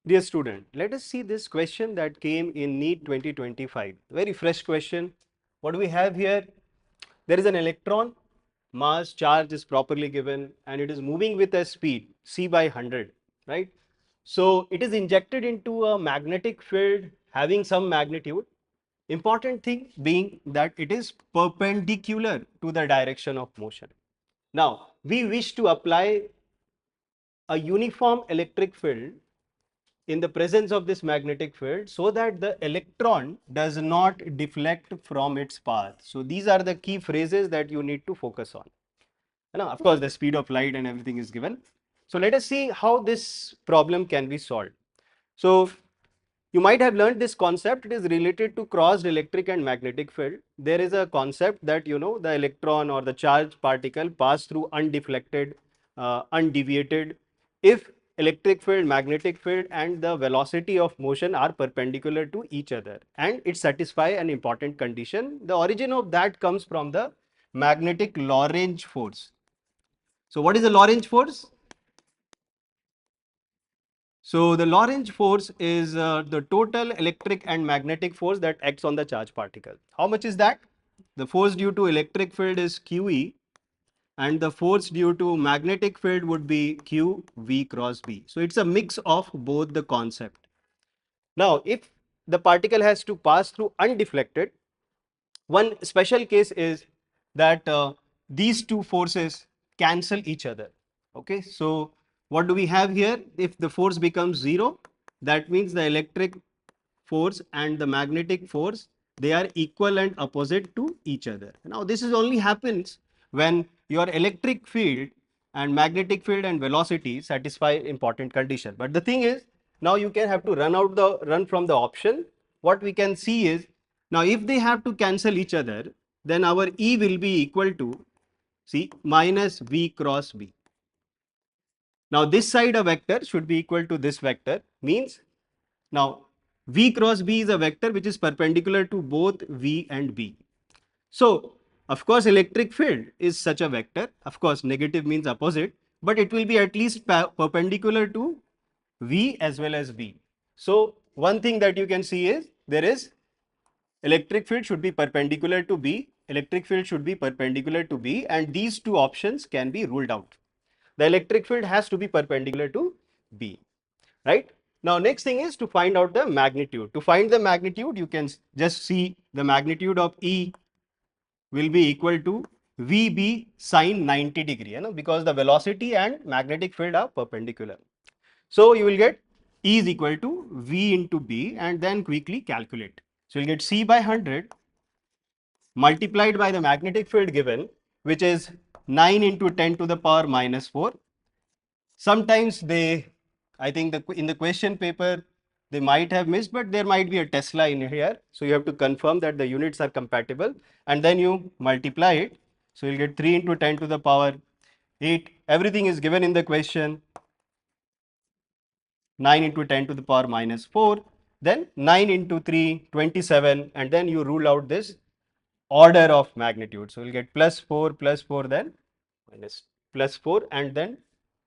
Dear student, let us see this question that came in Neet 2025. Very fresh question. What do we have here? There is an electron, mass, charge is properly given, and it is moving with a speed c by 100, right? So it is injected into a magnetic field having some magnitude. Important thing being that it is perpendicular to the direction of motion. Now, we wish to apply a uniform electric field in the presence of this magnetic field so that the electron does not deflect from its path. So these are the key phrases that you need to focus on. And of course, the speed of light and everything is given. So let us see how this problem can be solved. So you might have learned this concept. It is related to crossed electric and magnetic field. There is a concept that the electron or the charged particle pass through undeflected, undeviated if electric field, magnetic field and the velocity of motion are perpendicular to each other, and it satisfies an important condition. The origin of that comes from the magnetic Lorentz force. So what is the Lorentz force? So the Lorentz force is the total electric and magnetic force that acts on the charged particle. How much is that? The force due to electric field is QE and the force due to magnetic field would be QV cross B. So it's a mix of both the concept. Now, if the particle has to pass through undeflected, one special case is that these two forces cancel each other. Okay, so what do we have here? If the force becomes zero, that means the electric force and the magnetic force, they are equal and opposite to each other. Now this is only happens when your electric field and magnetic field and velocity satisfy important condition. But the thing is, now you can have to run from the option. What we can see is, now if they have to cancel each other, then our E will be equal to, see, minus V cross B. Now this side a vector should be equal to this vector, means now V cross B is a vector which is perpendicular to both V and B. So of course electric field is such a vector. Of course negative means opposite, but it will be at least perpendicular to V as well as B. So one thing that you can see is there is electric field should be perpendicular to B, electric field should be perpendicular to B, and these two options can be ruled out. The electric field has to be perpendicular to B, right? Now next thing is to find out the magnitude. To find the magnitude, you can just see the magnitude of E will be equal to VB sine 90 degree, because the velocity and magnetic field are perpendicular. So you will get E is equal to V into B and then quickly calculate. So you'll get C by 100 multiplied by the magnetic field given, which is 9 into 10 to the power minus 4. Sometimes I think in the question paper, they might have missed, but there might be a Tesla in here. So you have to confirm that the units are compatible and then you multiply it. So you'll get 3 into 10 to the power 8. Everything is given in the question. 9 into 10 to the power minus 4. Then 9 into 3, 27. And then you rule out this order of magnitude. So you'll get plus 4, then minus plus 4, and then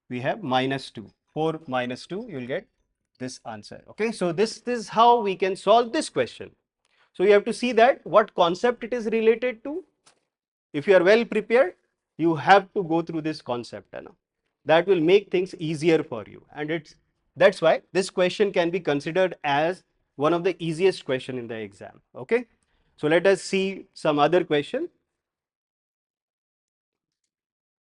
we have minus 2. 4 minus 2, you will get this answer. Okay, so this is how we can solve this question. So you have to see that what concept it is related to. If you are well prepared, you have to go through this concept. That will make things easier for you, and that's why this question can be considered as one of the easiest question in the exam. Okay, so let us see some other question.